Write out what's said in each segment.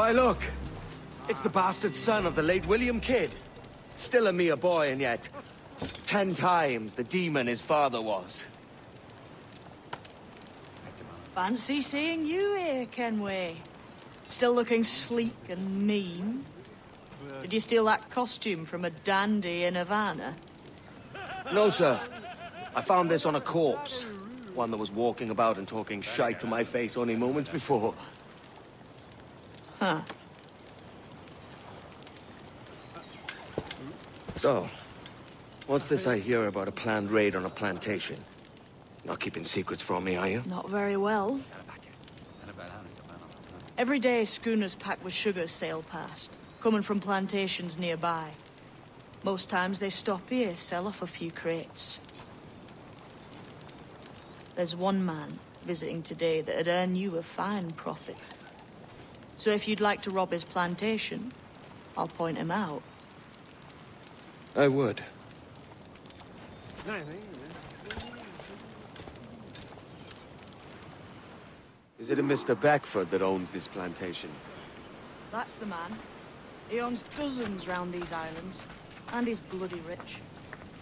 Why, look! It's the bastard son of the late William Kidd. Still a mere boy, and yet 10 times the demon his father was. Fancy seeing you here, Kenway. Still looking sleek and mean. Did you steal that costume from a dandy in Havana? No, sir. I found this on a corpse. One that was walking about and talking shite to my face only moments before. Huh. So, what's this I hear about a planned raid on a plantation? Not keeping secrets from me, are you? Not very well. Every day, schooners packed with sugar sail past, coming from plantations nearby. Most times they stop here, sell off a few crates. There's one man visiting today that'd earn you a fine profit. So if you'd like to rob his plantation, I'll point him out. I would. Is it a Mr. Beckford that owns this plantation? That's the man. He owns dozens round these islands, and he's bloody rich.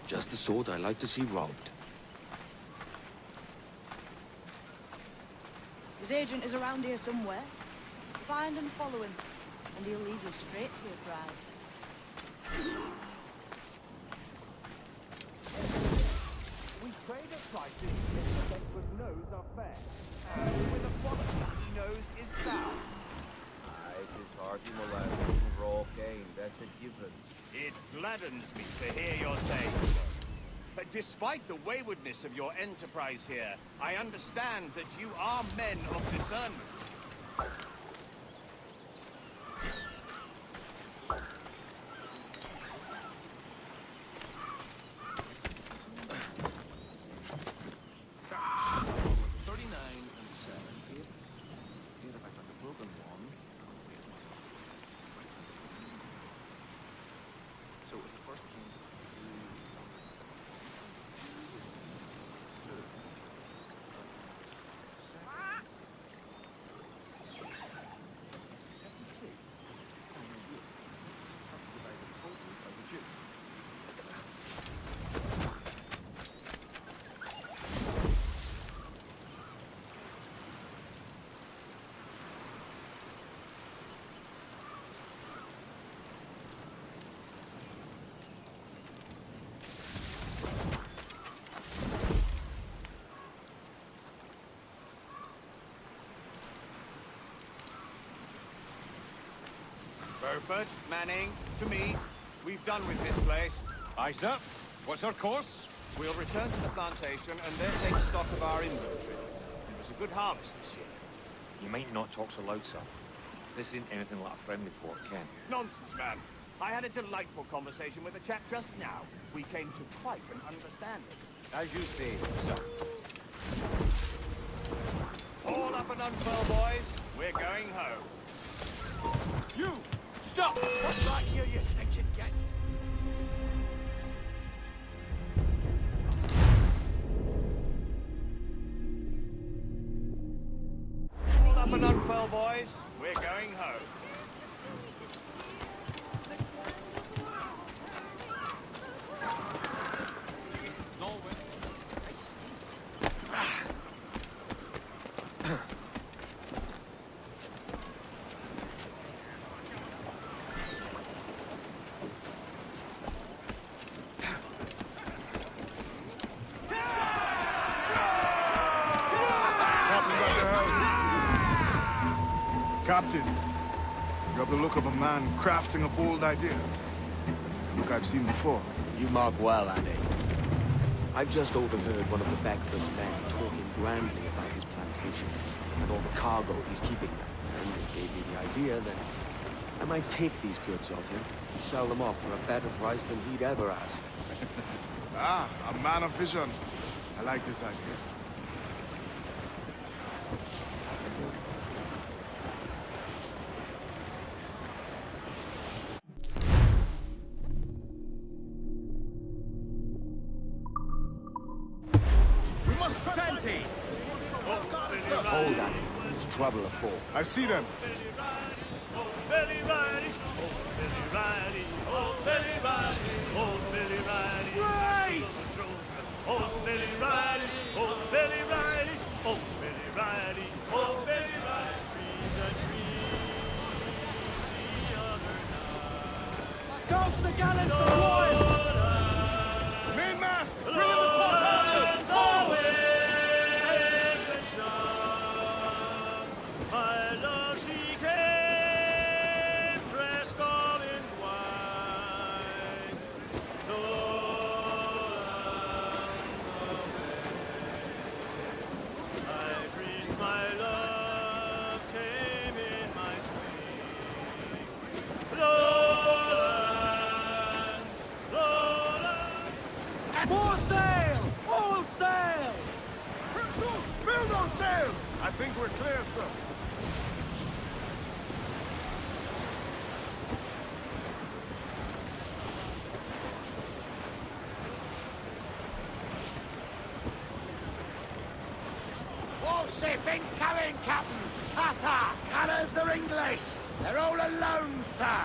Just the sort I like to see robbed. His agent is around here somewhere. Find and follow him, and he'll lead you straight to your prize. We trade at prices Mr. Beckford knows are fair, and with a quality he knows is sound. It is hearty molasses and raw cane, that's a given. It gladdens me to hear your saying so. But despite the waywardness of your enterprise here, I understand that you are men of discernment. Beaufort, Manning, to me. We've done with this place. Aye, sir. What's our course? We'll return to the plantation and then take stock of our inventory. It was a good harvest this year. You might not talk so loud, sir. This isn't anything like a friendly port, Ken. Nonsense, man. I had a delightful conversation with a chap just now. We came to quite an understanding. As you say, sir. All up and unfurl, boys. We're going home. You! Stop! What's right here, you stinking cat? All up and unfurl, boys. We're going home. Captain, you have the look of a man crafting a bold idea. A look I've seen before. You mark well, Andy. I've just overheard one of the Beckford's men talking grandly about his plantation and all the cargo he's keeping there. And it gave me the idea that I might take these goods off him and sell them off for a better price than he'd ever ask. Ah, a man of vision. I like this idea. Hold on. It's trouble afoot. I see them. Billy Riley, oh Billy Riley, oh Billy Riley, oh Billy Riley. Right! Oh Billy Riley, oh Billy Riley, oh Billy Riley, oh Billy Riley. Trees a tree the other night. Ghost the gallant for the Royal! Mainmast! Bring in the top handle! Forward! My love, she came dressed all in white. I dreamed my love came in my sleep. Lowlands, lowlands. More sail! All sail! Fill those sails! I think we're clear, sir. Warship incoming, Captain! Cutter! Colours are English! They're all alone, sir!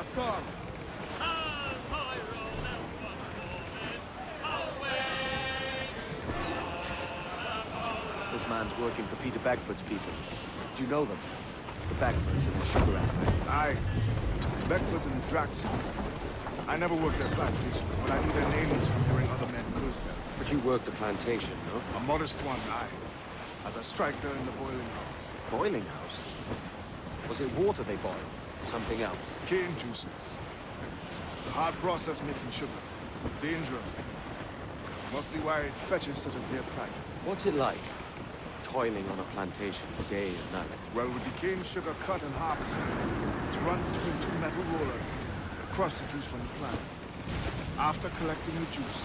A song. This man's working for Peter Bagfoot's people. Do you know them? The Bagfoots and the Sugar Empire. Aye. Beckfoot and the Draxes. I never worked their plantation, but I knew their names from hearing other men curse them. But you worked the plantation, no? A modest one, aye. As a striker in the boiling house. Boiling house? Was it water they boiled? Something else? Cane juices. It's a hard process making sugar. Dangerous. Must be why it fetches such a dear price. What's it like? Toiling on a plantation day and night. Well, with the cane sugar cut and harvested, it's run between two metal rollers that crush the juice from the plant. After collecting the juice,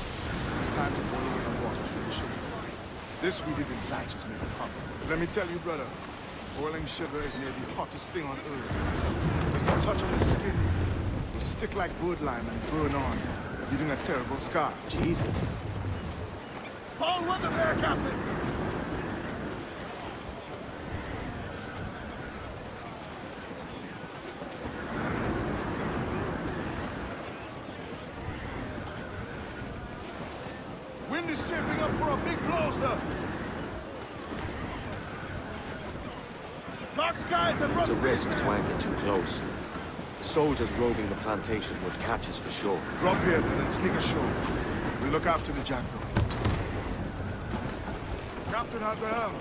it's time to boil away the water from the sugar. This we did in batches made hot. Let me tell you, brother, boiling sugar is near the hottest thing on earth. Because the touch on the skin will stick like wood lime and burn on, leaving a terrible scar. Jesus. Paul Weather there, Captain! Wind is shaping up for a big blow, sir. Dark skies and rough It's a risk seas. to anchor too close. The soldiers roving the plantation would catch us for sure. Drop here then and sneak ashore. We'll look after the jackdaw. Captain has the helm.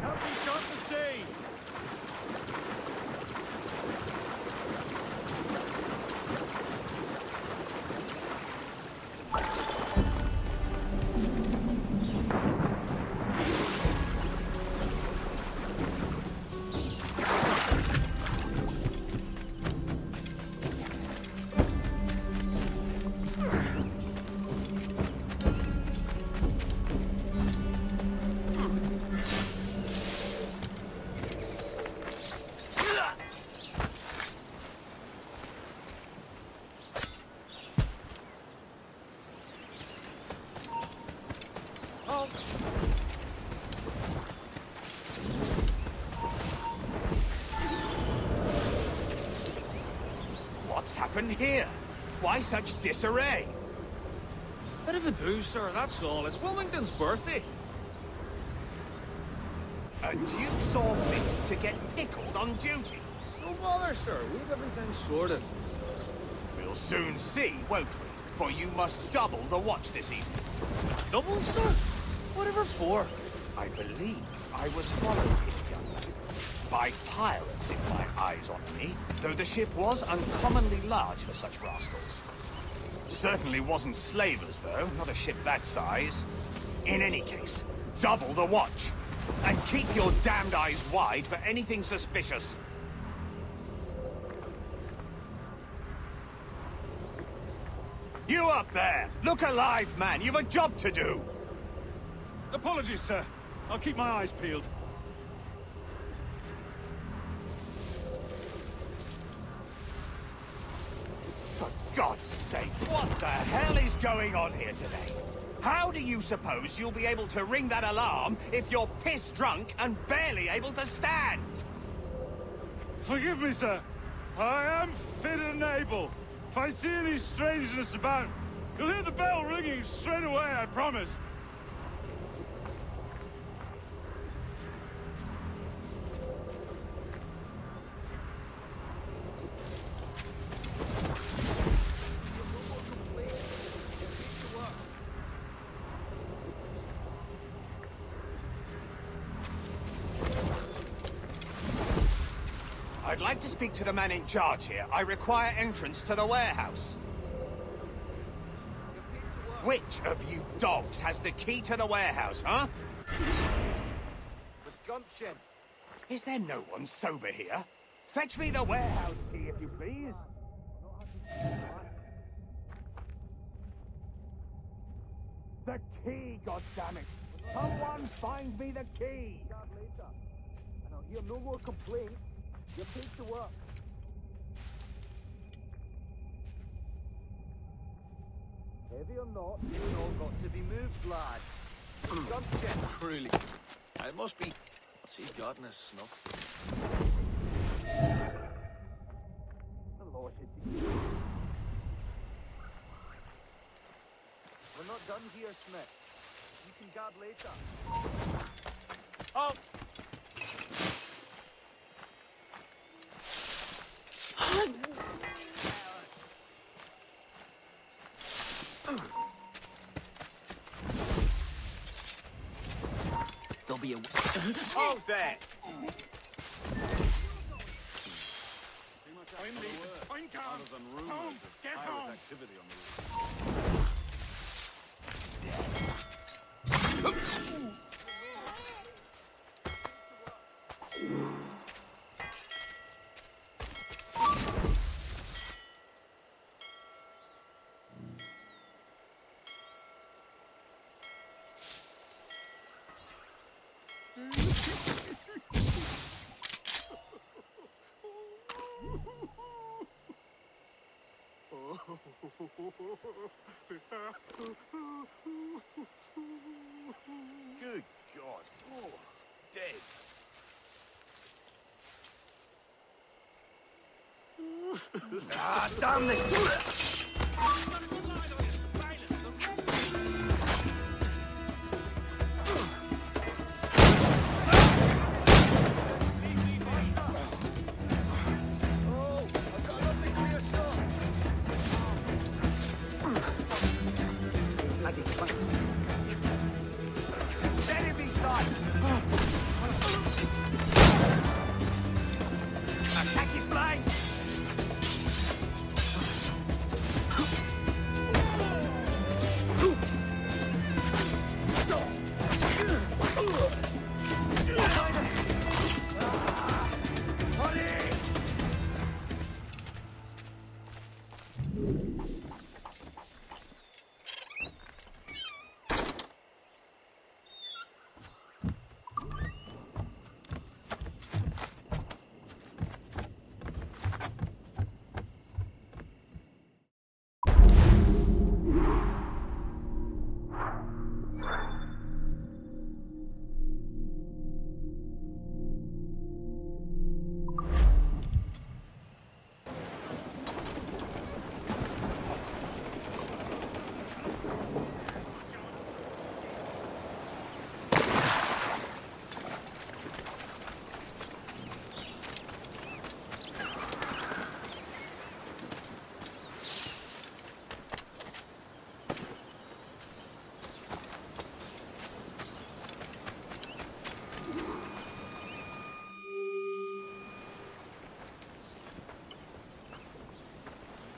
Help me shut the sea! What's happened here? Why such disarray? Bit of a do, sir, that's all. It's Wilmington's birthday. And you saw fit to get pickled on duty. It's no bother, sir. We've everything sorted. We'll soon see, won't we? For you must double the watch this evening. Double, sir? Whatever for? I believe I was followed here, young man. By pirates, if my eyes on me, though the ship was uncommonly large for such rascals. Certainly wasn't slavers, though, not a ship that size. In any case, double the watch. And keep your damned eyes wide for anything suspicious. You up there! Look alive, man! You've a job to do! Apologies, sir. I'll keep my eyes peeled. For God's sake, what the hell is going on here today? How do you suppose you'll be able to ring that alarm if you're piss drunk and barely able to stand? Forgive me, sir. I am fit and able. If I see any strangeness about, you'll hear the bell ringing straight away, I promise. I'd like to speak to the man in charge here. I require entrance to the warehouse. Which of you dogs has the key to the warehouse, huh? With gumption. Is there no one sober here? Fetch me the warehouse key, if you please. The key, goddammit! Someone find me the key! And I'll hear no more complaints. You're paid to work. Heavy or not, you've all got to be moved, lads. Gumption. Really? It must be. What's he got in his snuff? Hello, we're not done here, Smith. You can gab later. Oh! There'll be a... Oh, there! I'm calm. Home. Get home. Good God. Oh, dead. Ah, damn it! Enemy sight! Attack his flank!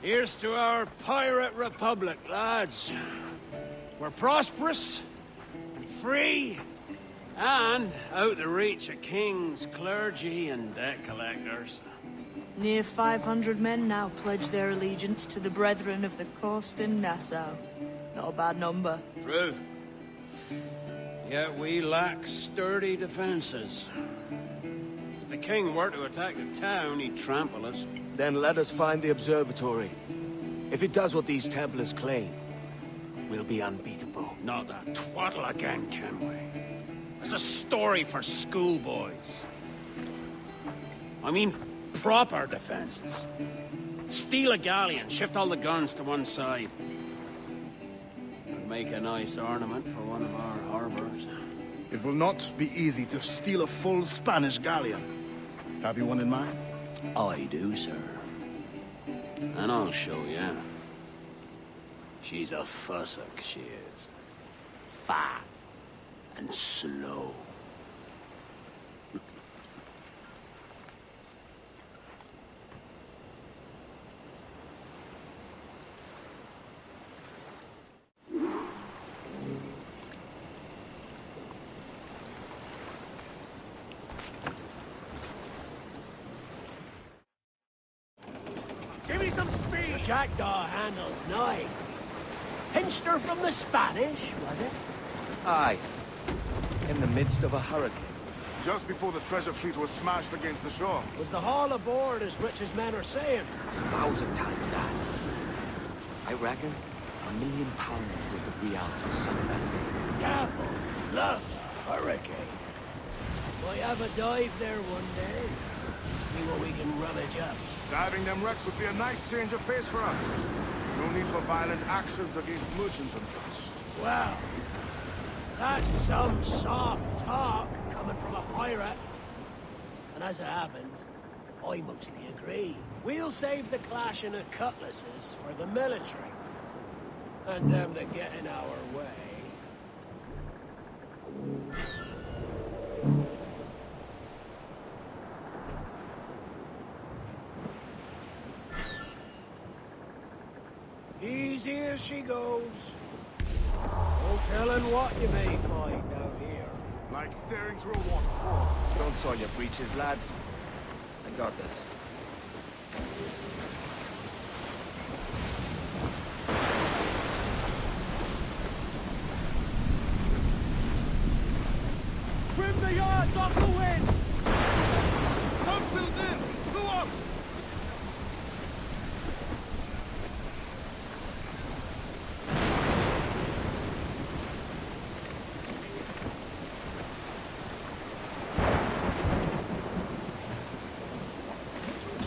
Here's to our pirate republic, lads. We're prosperous, and free, and out the reach of kings, clergy, and debt collectors. Near 500 men now pledge their allegiance to the Brethren of the Coast in Nassau. Not a bad number. True. Yet we lack sturdy defenses. If the king were to attack the town, he'd trample us. Then let us find the observatory. If it does what these Templars claim, we'll be unbeatable. Not that twaddle again, Kenway. It's a story for schoolboys. I mean, proper defenses. Steal a galleon, shift all the guns to one side. And make a nice ornament for one of our harbors. It will not be easy to steal a full Spanish galleon. Have you one in mind? I do, sir. And I'll show you. She's a fussock, she is. Fat and slow. Give me some speed! The jackdaw handles nice. Pinched her from the Spanish, was it? Aye. In the midst of a hurricane. Just before the treasure fleet was smashed against the shore. Was the haul aboard as rich as men are saying? 1,000 times that. I reckon £1 million worth of reals was sunk that day. Careful. Love a hurricane. Might have a dive there one day. See what we can rummage up. Diving them wrecks would be a nice change of pace for us. No need for violent actions against merchants and such. Well, that's some soft talk coming from a pirate. And as it happens, I mostly agree. We'll save the clashing of cutlasses for the military. And them that get in our way. Easy as she goes. No telling what you may find out here. Like staring through a waterfall. Don't soil your breeches, lads. I got this. Trim the yards off the wind! Topsails in! Blew up!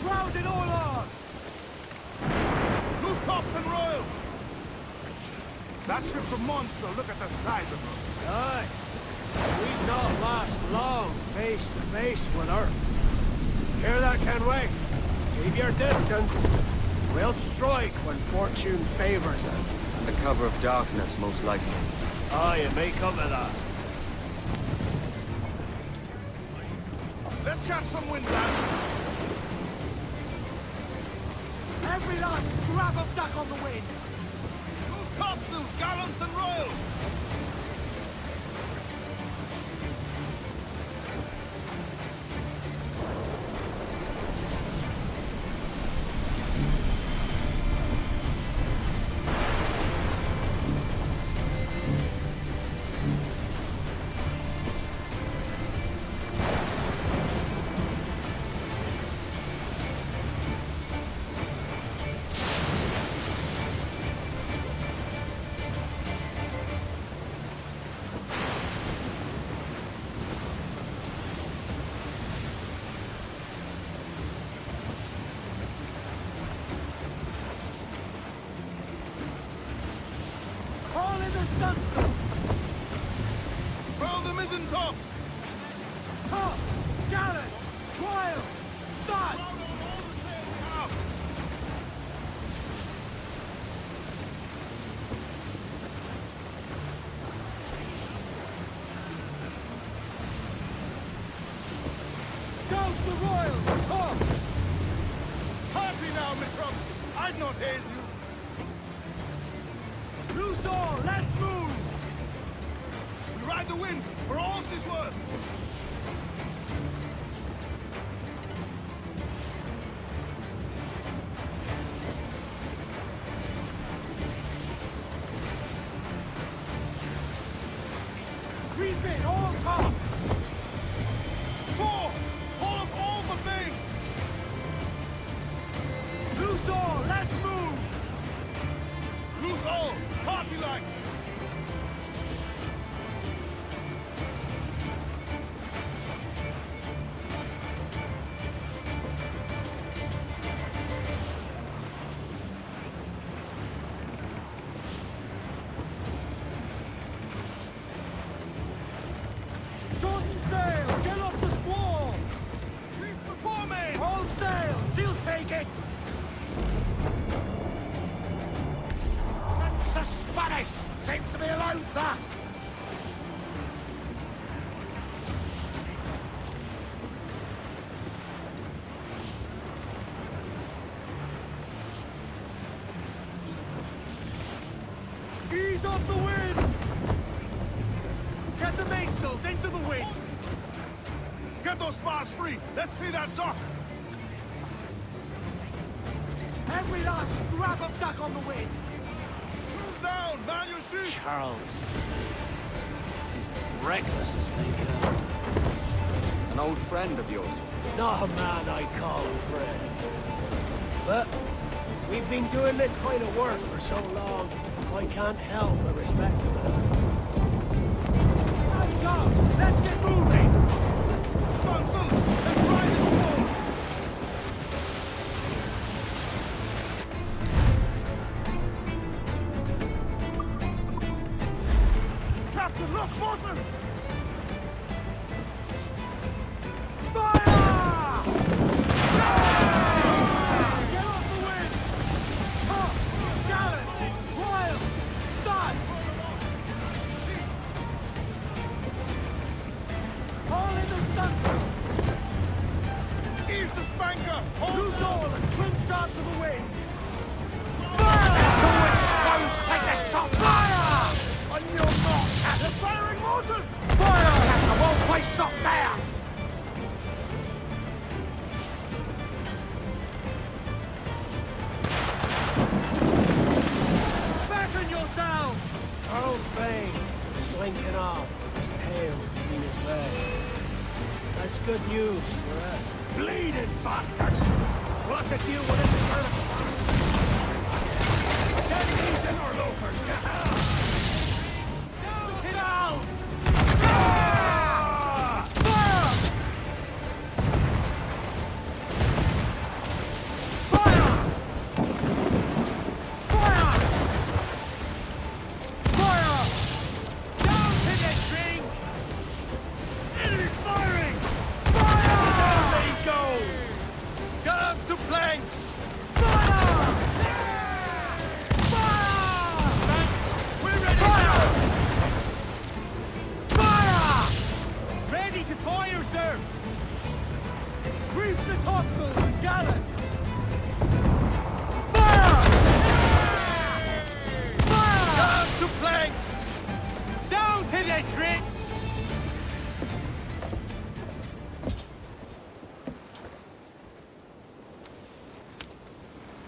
Crowd it all on! Loose tops and royals! That ship's a monster. Look at the size of her. Aye. We'd not last long face to face with her. Hear that, Kenway? Keep your distance. We'll strike when fortune favors it. Under cover of darkness, most likely. Aye, it may come to that. Let's catch some wind, lads. Every last scrap of duck on the wind! Loose topsails, gallants and royals! All in the stunsail! Roll the mizzen tops! Top! Gallant! Wild! Start! Douse the royals! Top! Party now, Mitrums! I'd not haze you! Loose all! Let's move! We ride the wind for all she's worth! off the wind! Get the mainsails into the wind! Get those spars free! Let's see that dock! Every last scrap of duck on the wind! Move down! Man your sheets! Charles. He's reckless as they go. An old friend of yours. Not a man I call a friend. But we've been doing this kind of work for so long, I can't help but respect the man. Hands up! Let's get moving! Guns, let's ride it forward! Captain, look, boatman! Fire! Get off the wind! Hop! Gallant! Wild! Stun! All in the stunsail! Ease the spanker! Hold Loose all and trim sharp to the wind! Take the shots! Fire! On your mark, Captain! They're firing mortars! Fire! Captain, won't place shot there! Batten yourselves! Charles Vane, slinking off, his tail between his legs. That's good news for us. Bleeding bastards! We'll have to deal with this vertical. Send these interlopers to hell! Hit out!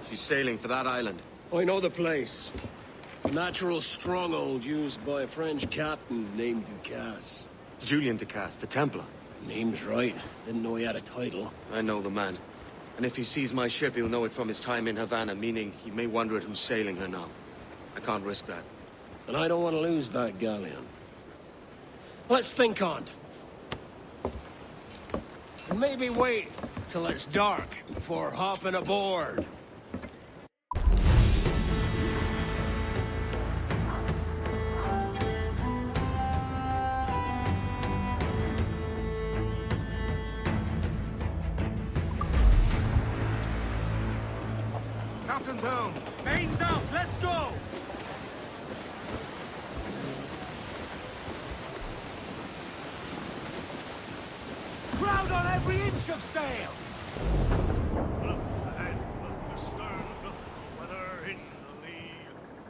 She's sailing for that island. I know the place. A natural stronghold used by a French captain named Ducasse. Julian Ducasse, the Templar. Name's right. Didn't know he had a title. I know the man. And if he sees my ship, he'll know it from his time in Havana, meaning he may wonder at who's sailing her now. I can't risk that. And I don't want to lose that galleon. Let's think on it. And maybe wait till it's dark before hopping aboard. Captain's helm! Mains out! Let's go! Crowd on every inch of sail! Look ahead, look astern, look weather in the lee.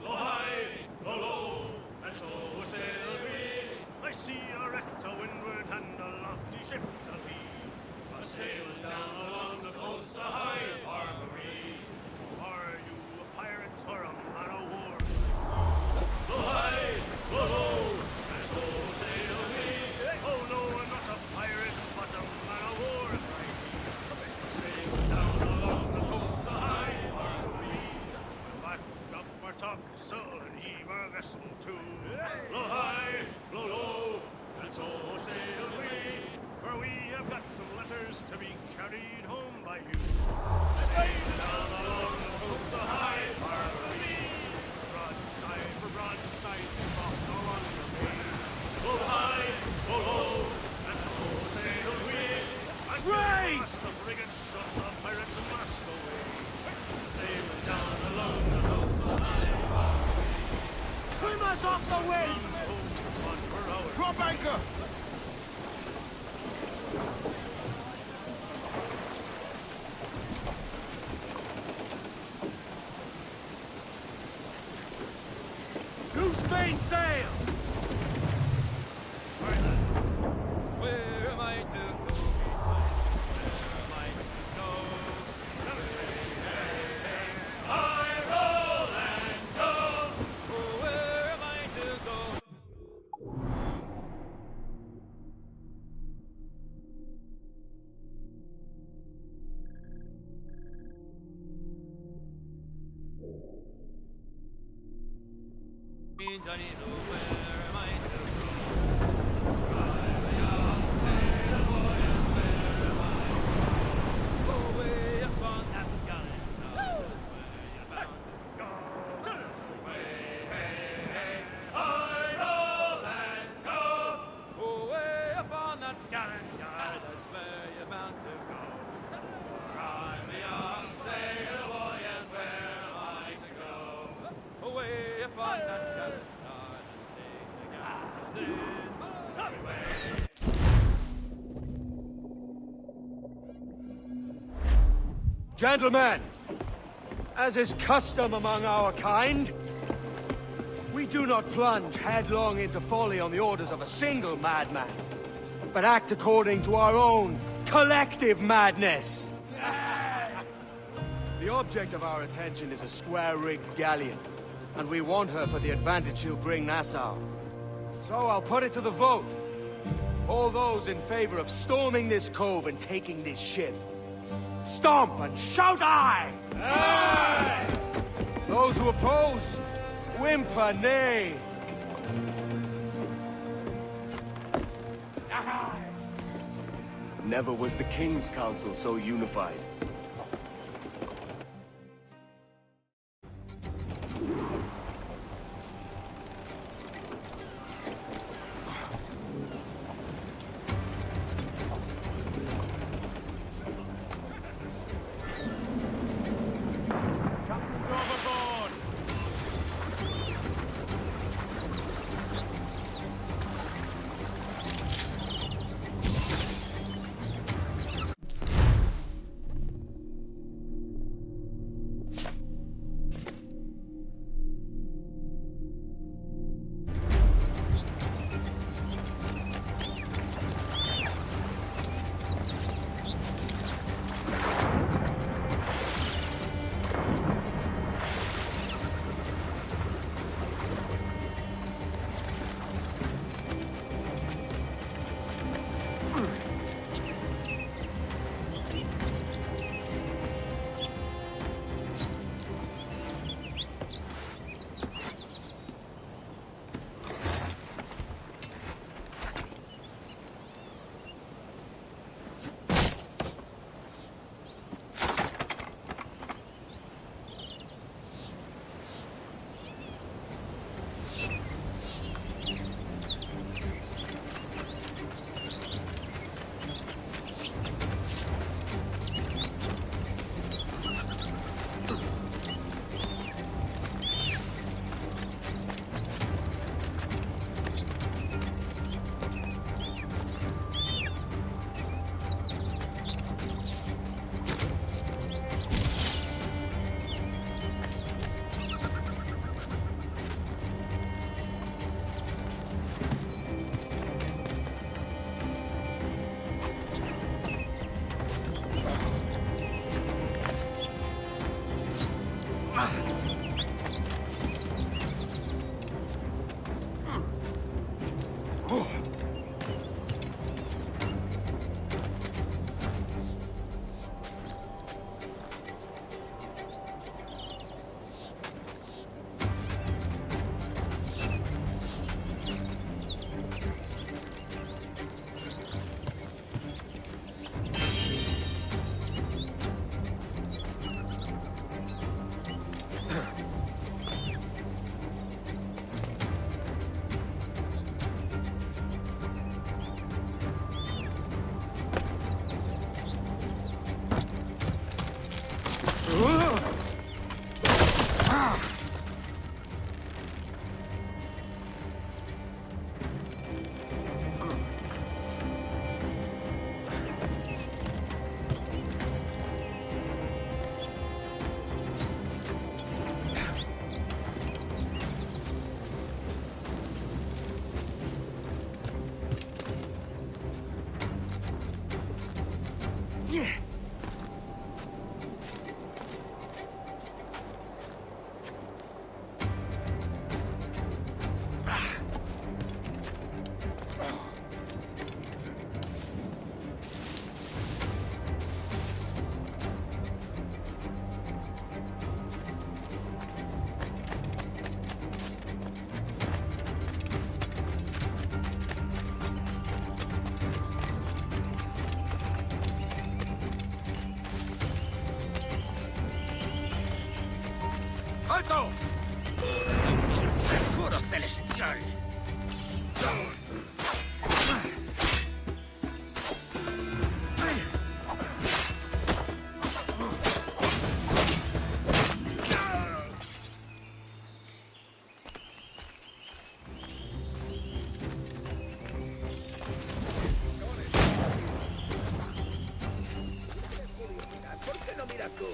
Blow high, blow low, and so sail we. I see a wreck to windward and a lofty ship to lee. A sailing down along the coast, a high Barbary. Are you a pirate or a man of war? Blow high, blow low, and so sail we. Oh no, I'm not a pirate, but a man of war. Sailing down along the coast, a high Barbary. Back up our topsail and heave our vessel to. Blow high, blow low, and so sail we. For we have got some letters to be carried home by you. Sailing down along the coast, a high Barbary. Broadside for broadside, rock along the bay. Blow high, blow low, and so sail we. Raise! The frigate shot the pirates and mashed away. Sailing down along the coast, a high Barbary. Swim us off the wind! One per hour. Drop anchor! Loose main don't you know where am I to go? Drive a young sailor boy, and where am I to go? Away up on that gallant yard, that's where you're bound to go. Away, hey, hey, hi-ho and go. Away up on that gallant yard, that's where you're bound to go. I'm a young sailor boy, and where am I to go? Away up on that gallant yard and take the gallant sorry way. Gentlemen, as is custom among our kind, we do not plunge headlong into folly on the orders of a single madman, but act according to our own collective madness. The object of our attention is a square-rigged galleon, and we want her for the advantage she'll bring Nassau. So I'll put it to the vote. All those in favor of storming this cove and taking this ship, stomp and shout aye! Aye! Those who oppose, whimper nay. Never was the King's Council so unified. Alto! Escudo celestial. ¿Por qué no miras tú?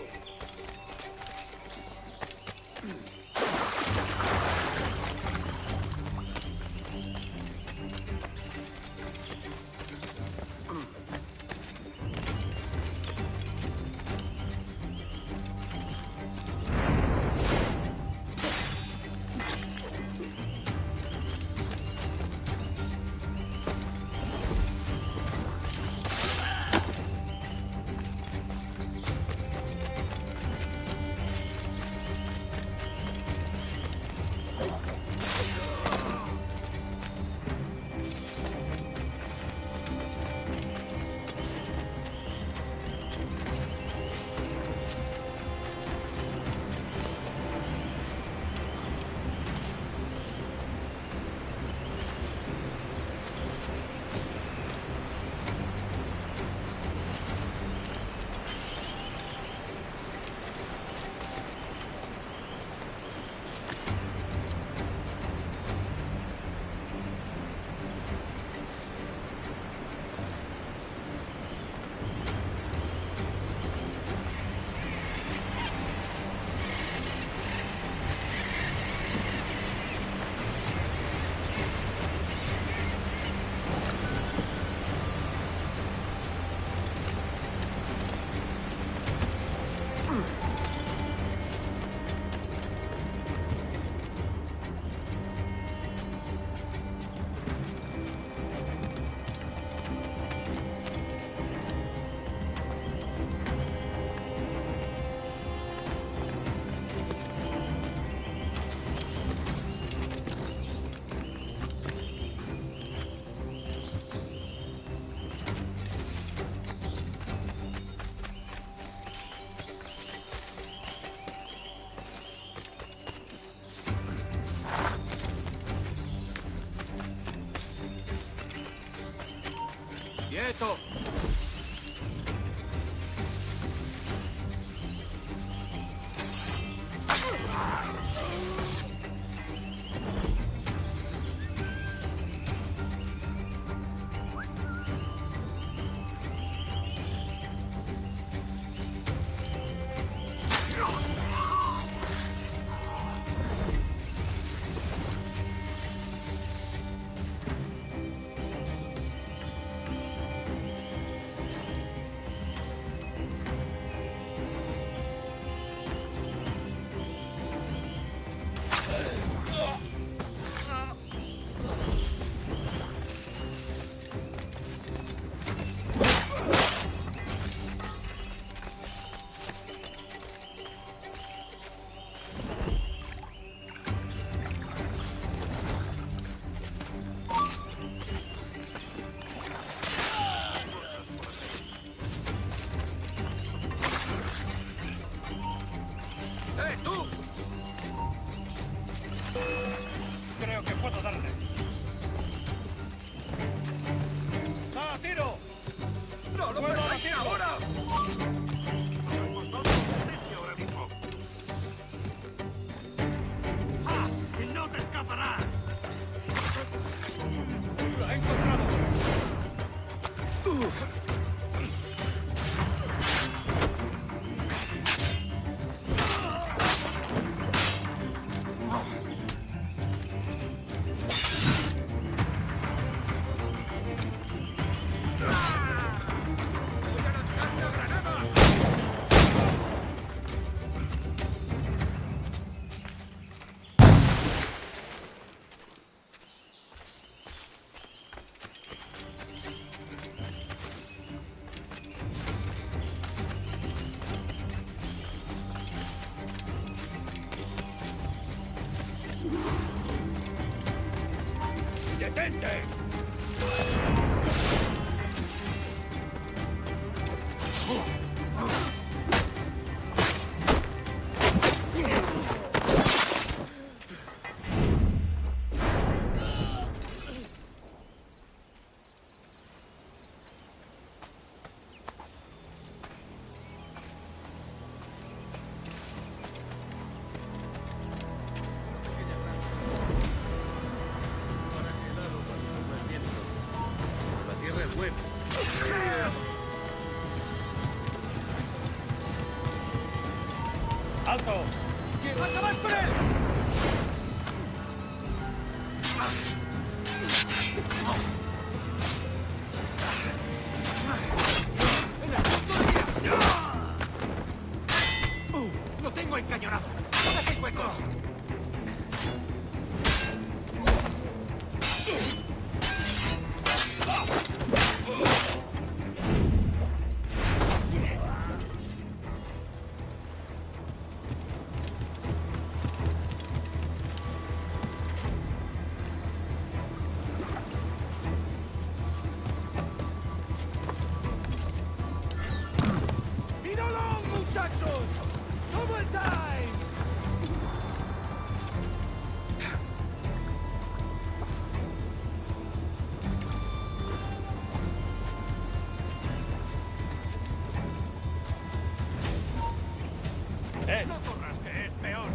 ¡Quieto! Creo que puedo darle. ¡Ah, tiro! ¡No lo perdáis ahora! Ahora mismo. ¡Ah! ¡Y no te escaparás! ¡La he encontrado! ¡Detente! Alto! ¡Lo tengo encañonado! ¡No dejéis huecos! No corras, que es peor.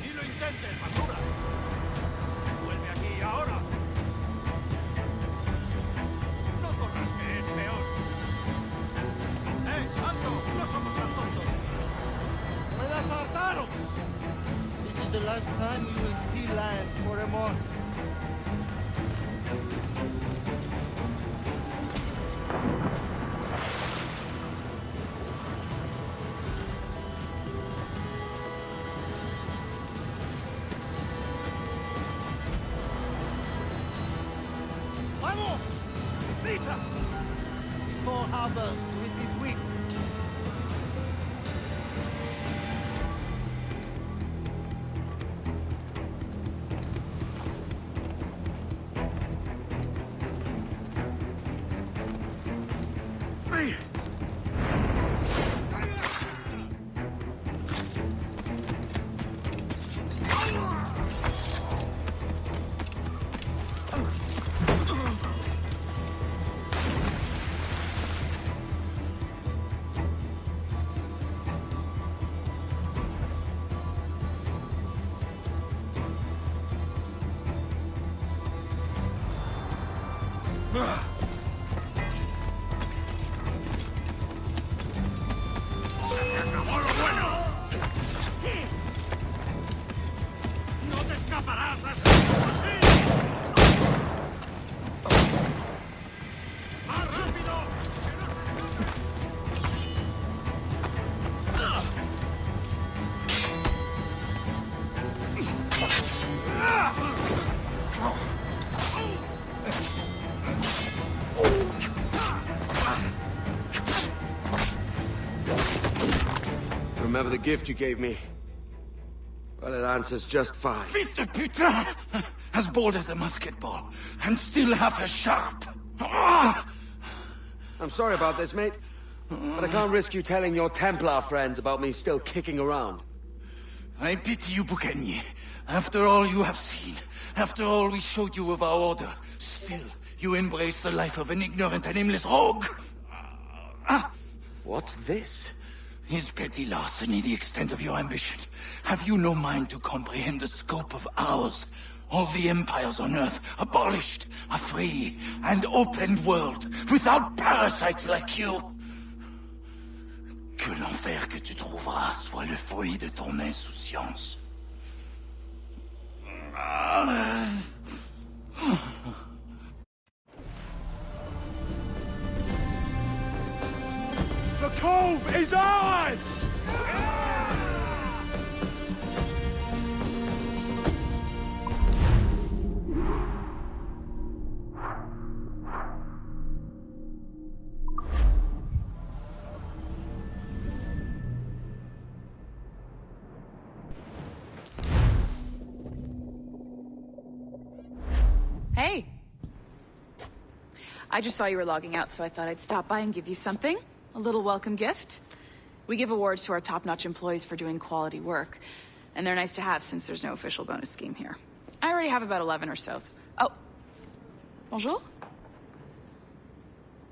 Ni lo intentes, basura. Vuelve aquí ahora. No corras, que es peor. ¡Alto! No somos tan tontos. ¡Puedas hartaros! This is the last time you will see land for a month. ¡Vamos! ¡Prisa! Before harvest with this week. ¡Acabó lo bueno! ¡No te escaparás así! ¡Más rápido! Remember the gift you gave me? Well, it answers just fine. Fils de putain! As bold as a musket ball, and still half as sharp. Ah! I'm sorry about this, mate. But I can't risk you telling your Templar friends about me still kicking around. I pity you, Boucanier. After all you have seen, after all we showed you of our order, still you embrace the life of an ignorant and aimless rogue. What's this? Is petty larceny the extent of your ambition? Have you no mind to comprehend the scope of ours? All the empires on Earth abolished, a free and open world, without parasites like you. Que l'enfer que tu trouveras soit le fruit de ton insouciance. The cove is ours! Hey. I just saw you were logging out, so I thought I'd stop by and give you something. A little welcome gift. We give awards to our top-notch employees for doing quality work, and they're nice to have since there's no official bonus scheme here. I already have about 11 or so. Oh. Bonjour?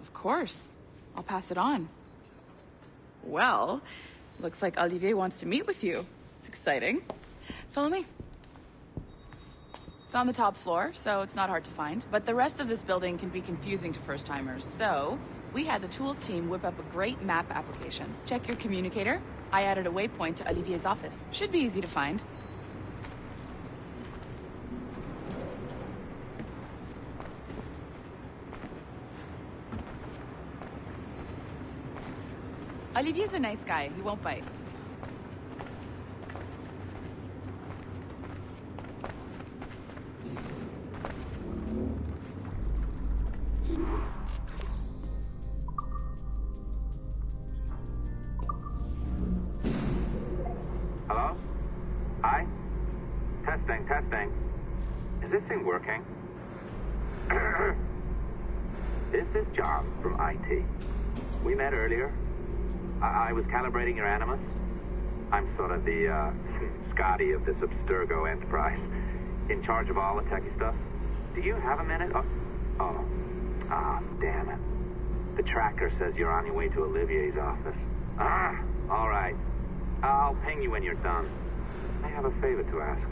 Of course. I'll pass it on. Well, looks like Olivier wants to meet with you. It's exciting. Follow me. It's on the top floor, so it's not hard to find. But the rest of this building can be confusing to first-timers, so We had the tools team whip up a great map application. Check your communicator. I added a waypoint to Olivier's office. Should be easy to find. Olivier's a nice guy. He won't bite. Hello? Hi? Testing, testing. Is this thing working? This is John from IT. We met earlier. I was calibrating your Animus. I'm sort of the, Scotty of this Abstergo enterprise. In charge of all the techie stuff. Do you have a minute? Damn it. The tracker says you're on your way to Olivier's office. All right. I'll ping you when you're done. I have a favor to ask.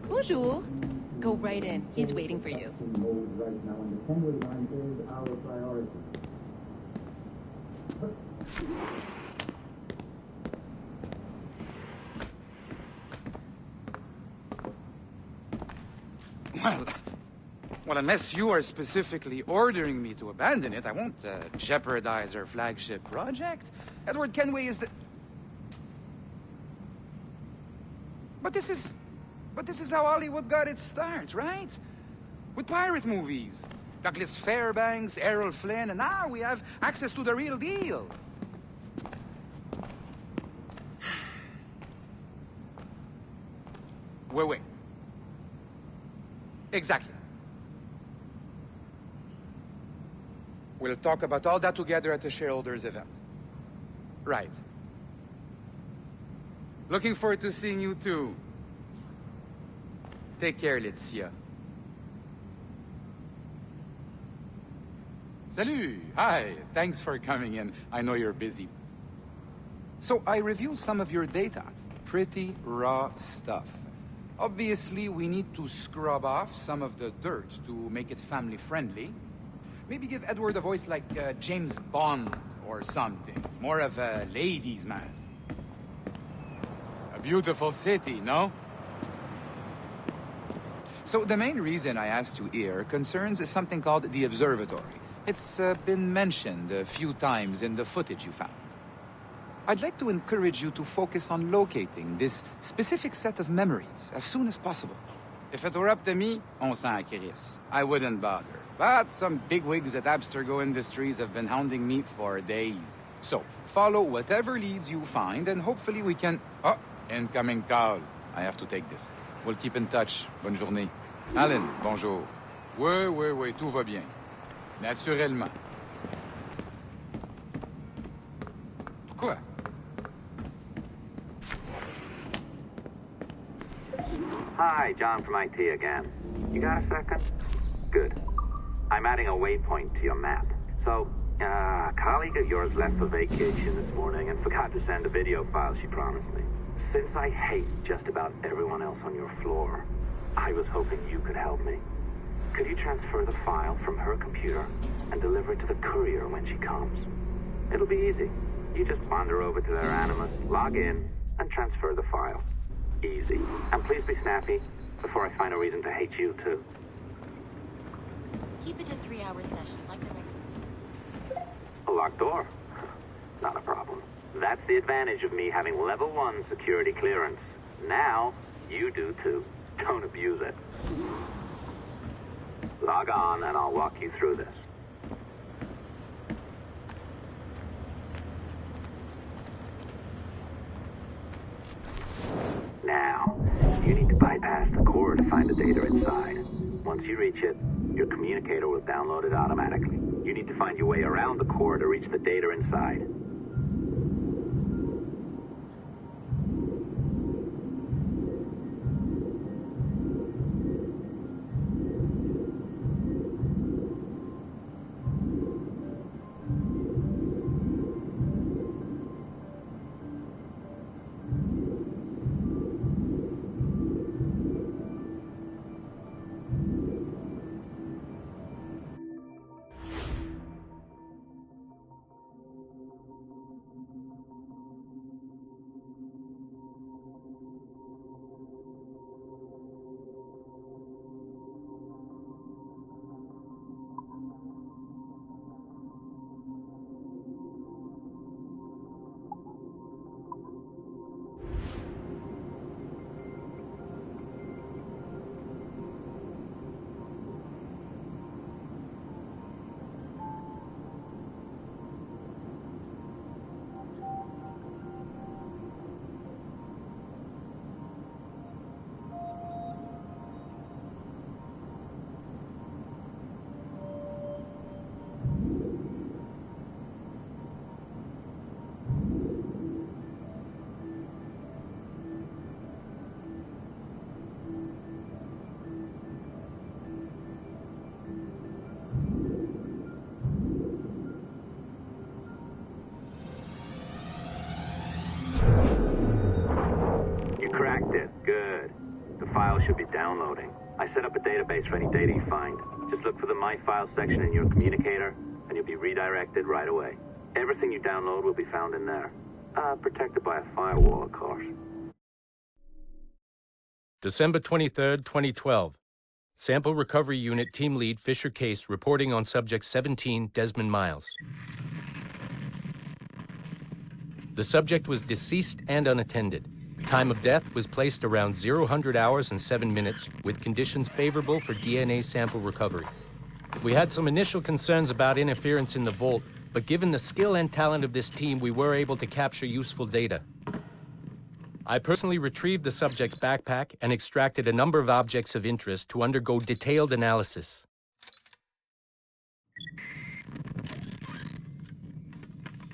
Bonjour. Go right in. He's waiting for you. Well, unless you are specifically ordering me to abandon it, I won't jeopardize our flagship project. Edward Kenway is the... But this is how Hollywood got its start, right? With pirate movies. Douglas Fairbanks, Errol Flynn, and now we have access to the real deal. Wait. Exactly. We'll talk about all that together at the shareholders event. Right. Looking forward to seeing you too. Take care, Laetitia. Salut! Hi! Thanks for coming in. I know you're busy. So, I reviewed some of your data. Pretty raw stuff. Obviously, we need to scrub off some of the dirt to make it family-friendly. Maybe give Edward a voice like James Bond or something. More of a ladies' man. A beautiful city, no? So the main reason I asked you here concerns something called the Observatory. It's been mentioned a few times in the footage you found. I'd like to encourage you to focus on locating this specific set of memories as soon as possible. If it were up to me, on s'en crisse. I wouldn't bother. But some bigwigs at Abstergo Industries have been hounding me for days. So, follow whatever leads you find and hopefully we can... Oh, incoming call. I have to take this. We'll keep in touch. Bonne journée. Alan, bonjour. Oui, tout va bien. Naturellement. Pourquoi? Hi, John from IT again. You got a second? Good. I'm adding a waypoint to your map. So, a colleague of yours left for vacation this morning and forgot to send a video file she promised me. Since I hate just about everyone else on your floor, I was hoping you could help me. Could you transfer the file from her computer and deliver it to the courier when she comes? It'll be easy. You just wander over to their Animus, log in, and transfer the file. Easy. And please be snappy before I find a reason to hate you too. Keep it to 3-hour sessions like the regular. A locked door? Not a problem. That's the advantage of me having level 1 security clearance. Now, you do too. Don't abuse it. Log on and I'll walk you through this. Now, you need to bypass the core to find the data inside. Once you reach it, your communicator will download it automatically. You need to find your way around the core to reach the data inside. file should be downloading. I set up a database for any data you find. Just look for the My Files section in your communicator, and you'll be redirected right away. Everything you download will be found in there. Protected by a firewall, of course. December 23rd, 2012. Sample Recovery Unit Team Lead Fisher Case reporting on Subject 17, Desmond Miles. The subject was deceased and unattended. Time of death was placed around 00 hours and 7 minutes, with conditions favorable for DNA sample recovery. We had some initial concerns about interference in the vault, but given the skill and talent of this team, we were able to capture useful data. I personally retrieved the subject's backpack and extracted a number of objects of interest to undergo detailed analysis.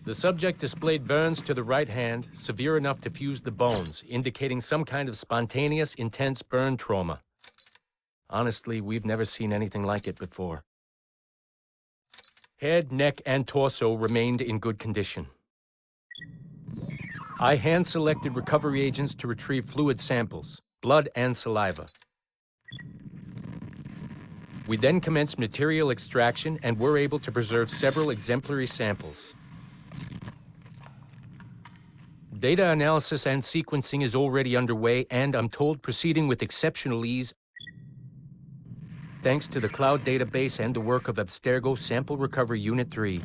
The subject displayed burns to the right hand, severe enough to fuse the bones, indicating some kind of spontaneous, intense burn trauma. Honestly, we've never seen anything like it before. Head, neck, and torso remained in good condition. I hand-selected recovery agents to retrieve fluid samples, blood and saliva. We then commenced material extraction and were able to preserve several exemplary samples. Data analysis and sequencing is already underway, and I'm told proceeding with exceptional ease. Thanks to the cloud database and the work of Abstergo Sample Recovery Unit 3,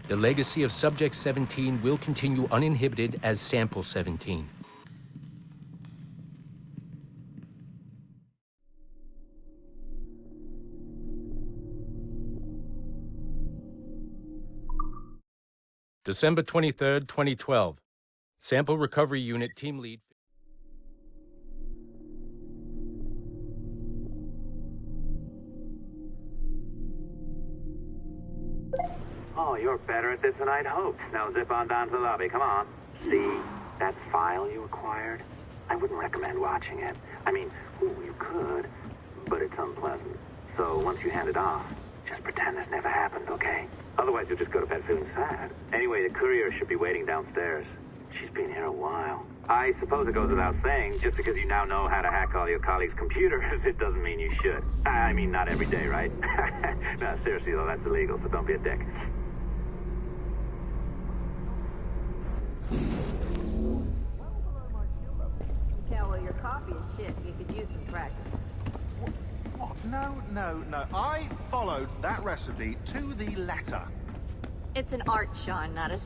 the legacy of Subject 17 will continue uninhibited as Sample 17. December 23rd, 2012. Sample Recovery Unit Team Lead. Oh, you're better at this than I'd hoped. Now zip on down to the lobby. Come on. See that file you acquired? I wouldn't recommend watching it. I mean, you could, but it's unpleasant. So once you hand it off, just pretend this never happened, okay? Otherwise, you'll just go to bed feeling sad. Anyway, the courier should be waiting downstairs. She's been here a while. I suppose it goes without saying, just because you now know how to hack all your colleagues' computers, it doesn't mean you should. I mean, not every day, right? No, seriously, though, that's illegal, so don't be a dick. Yeah, well, your coffee is shit. You could use some practice. What? No. I followed that recipe to the letter. It's an art, Sean, not a...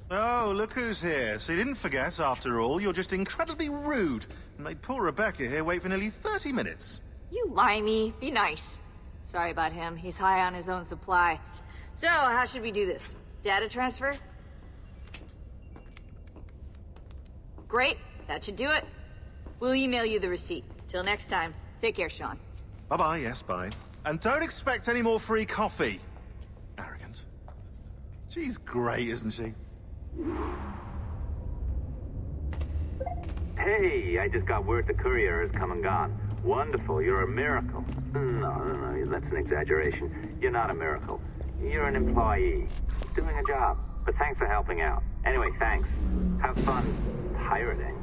Oh, look who's here. So you didn't forget, after all. You're just incredibly rude. And made poor Rebecca here wait for nearly 30 minutes. You limey. Be nice. Sorry about him. He's high on his own supply. So, how should we do this? Data transfer? Great. That should do it. We'll email you the receipt. Till next time. Take care, Sean. Bye-bye, yes, bye. And don't expect any more free coffee. Arrogant. She's great, isn't she? Hey, I just got word the courier has come and gone. Wonderful, you're a miracle. No, that's an exaggeration. You're not a miracle. You're an employee, doing a job. But thanks for helping out. Anyway, thanks. Have fun pirating.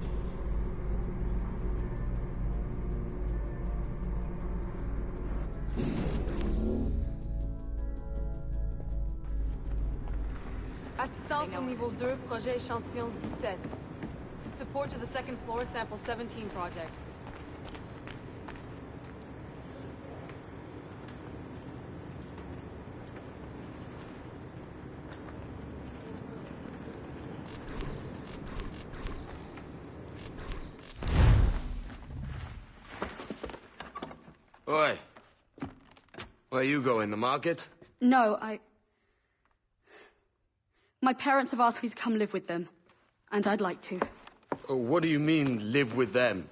Assistance au niveau 2, projet échantillon 17. Support to the second floor, sample 17 project. Oi. Where you going, the market? No, My parents have asked me to come live with them, and I'd like to. Oh, what do you mean, live with them?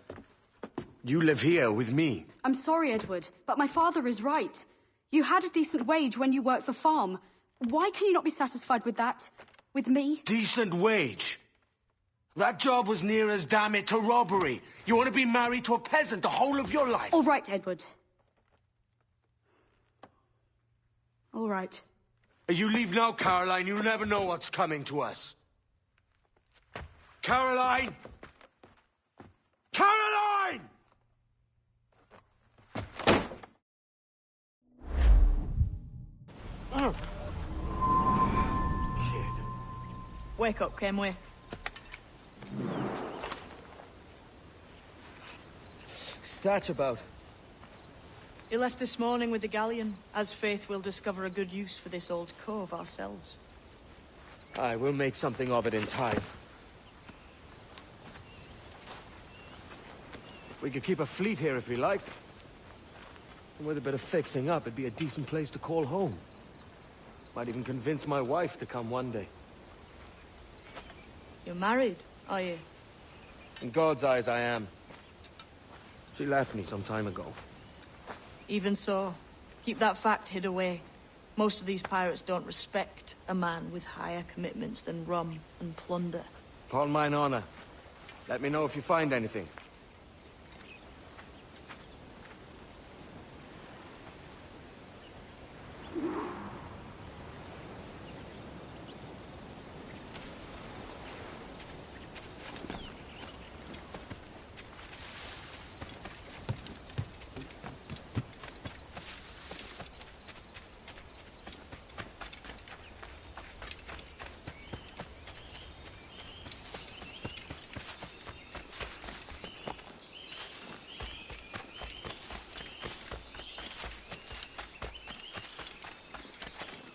You live here with me. I'm sorry, Edward, but my father is right. You had a decent wage when you worked the farm. Why can you not be satisfied with that? With me? Decent wage? That job was near as, damn it, to robbery. You want to be married to a peasant the whole of your life? All right, Edward. All right. You leave now, Caroline. You never know what's coming to us. Caroline! Caroline! Wake up, Kenway. What's that about? He left this morning with the galleon. As faith, we'll discover a good use for this old cove ourselves. Aye, we'll make something of it in time. We could keep a fleet here if we liked. And with a bit of fixing up, it'd be a decent place to call home. Might even convince my wife to come one day. You're married, are you? In God's eyes, I am. She left me some time ago. Even so, keep that fact hid away. Most of these pirates don't respect a man with higher commitments than rum and plunder. Upon mine honor. Let me know if you find anything.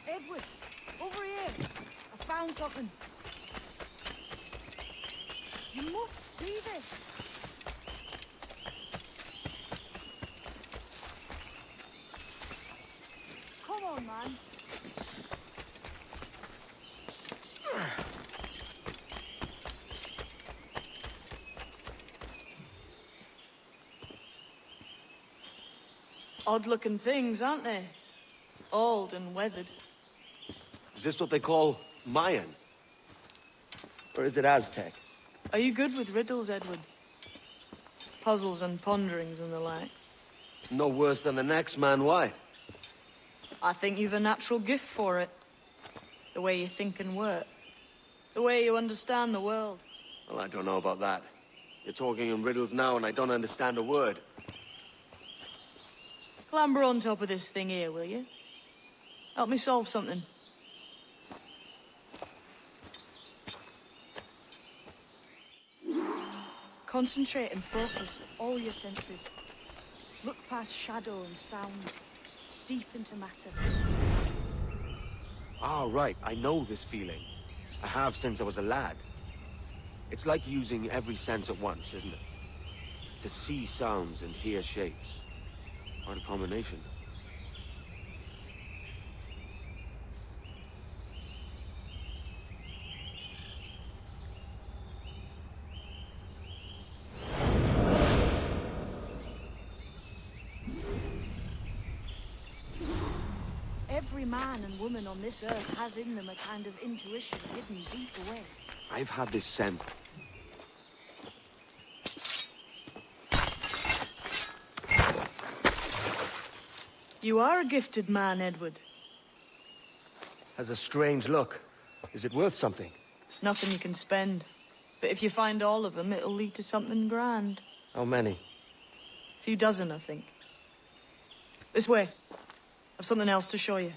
Edward, over here. I found something. You must see this. Come on, man. Odd-looking things, aren't they? Old and weathered. Is this what they call Mayan? Or is it Aztec? Are you good with riddles, Edward? Puzzles and ponderings and the like? No worse than the next man, why? I think you've a natural gift for it. The way you think and work. The way you understand the world. Well, I don't know about that. You're talking in riddles now and I don't understand a word. Clamber on top of this thing here, will you? Help me solve something. Concentrate and focus all your senses. Look past shadow and sound, deep into matter. Ah, right. I know this feeling. I have since I was a lad. It's like using every sense at once, isn't it? To see sounds and hear shapes. Quite a combination. Every man and woman on this earth has in them a kind of intuition hidden deep away. I've had this scent. You are a gifted man, Edward. Has a strange look. Is it worth something? Nothing you can spend. But if you find all of them, it'll lead to something grand. How many? A few dozen, I think. This way. I've something else to show you.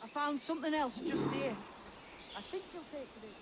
I found something else just here. I think you'll take to this.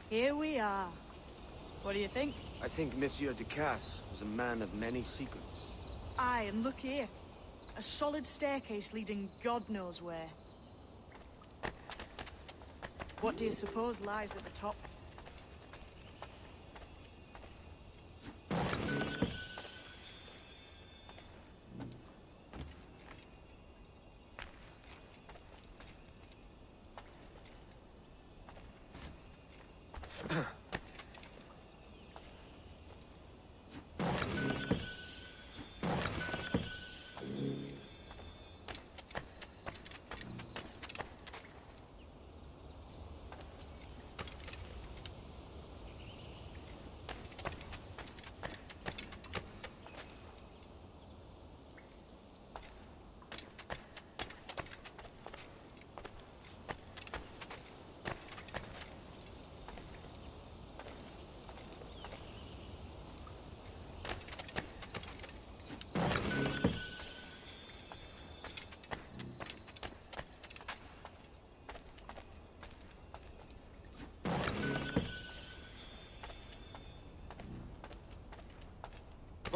Here we are. What do you think? I think Monsieur Ducasse was a man of many secrets. Aye, and look here. A solid staircase leading God knows where. What do you suppose lies at the top?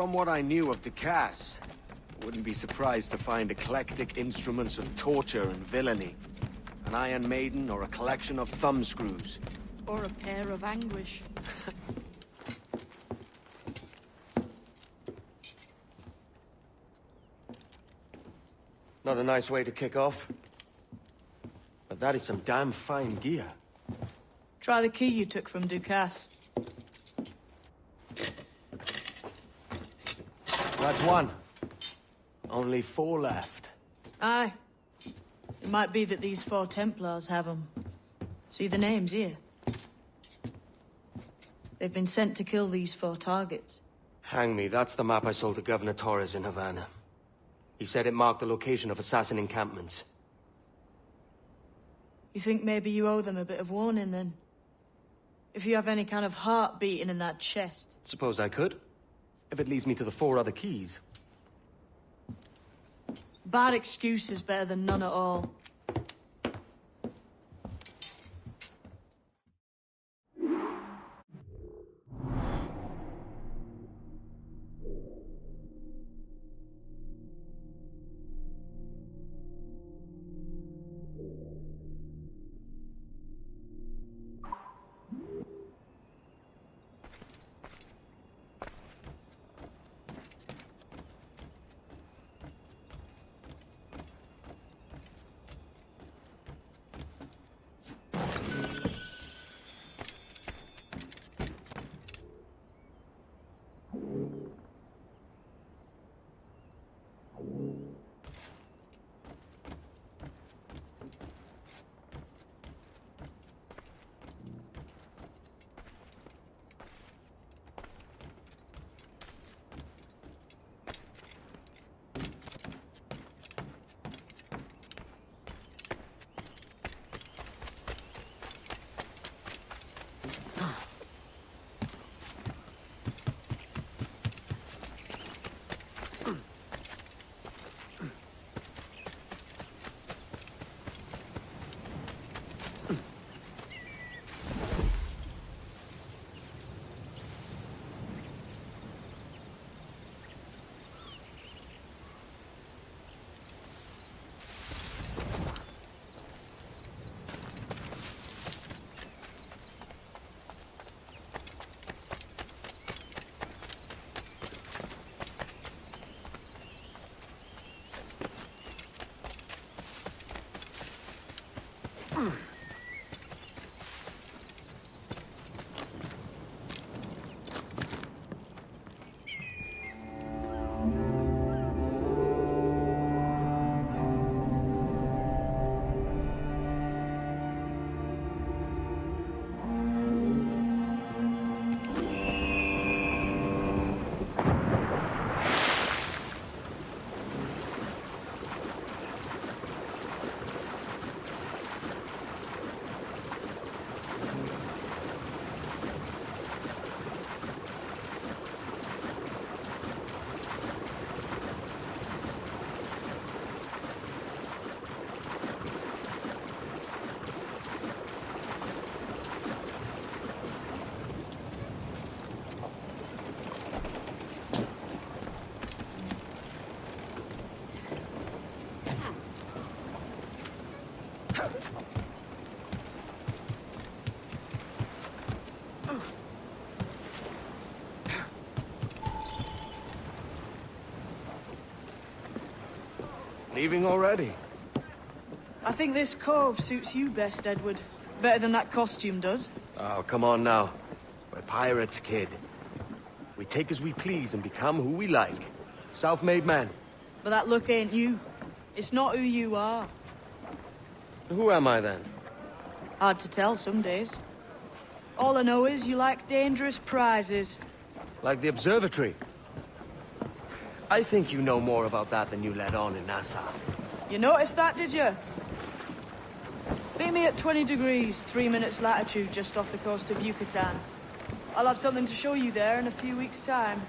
From what I knew of Ducasse, I wouldn't be surprised to find eclectic instruments of torture and villainy. An Iron Maiden or a collection of thumbscrews. Or a pair of anguish. Not a nice way to kick off. But that is some damn fine gear. Try the key you took from Ducasse. That's one. Only 4 left. Aye. It might be that these 4 Templars have them. See the names here? They've been sent to kill these 4 targets. Hang me, that's the map I sold to Governor Torres in Havana. He said it marked the location of assassin encampments. You think maybe you owe them a bit of warning, then? If you have any kind of heart beating in that chest. Suppose I could. If it leads me to the 4 other keys. Bad excuse is better than none at all. Leaving already? I think this cove suits you best, Edward. Better than that costume does. Oh, come on now. We're pirates, kid. We take as we please and become who we like. Self-made men. But that look ain't you. It's not who you are. Who am I, then? Hard to tell some days. All I know is you like dangerous prizes. Like the observatory. I think you know more about that than you let on in Nassau. You noticed that, did you? Beat me at 20 degrees, 3 minutes latitude just off the coast of Yucatan. I'll have something to show you there in a few weeks' time.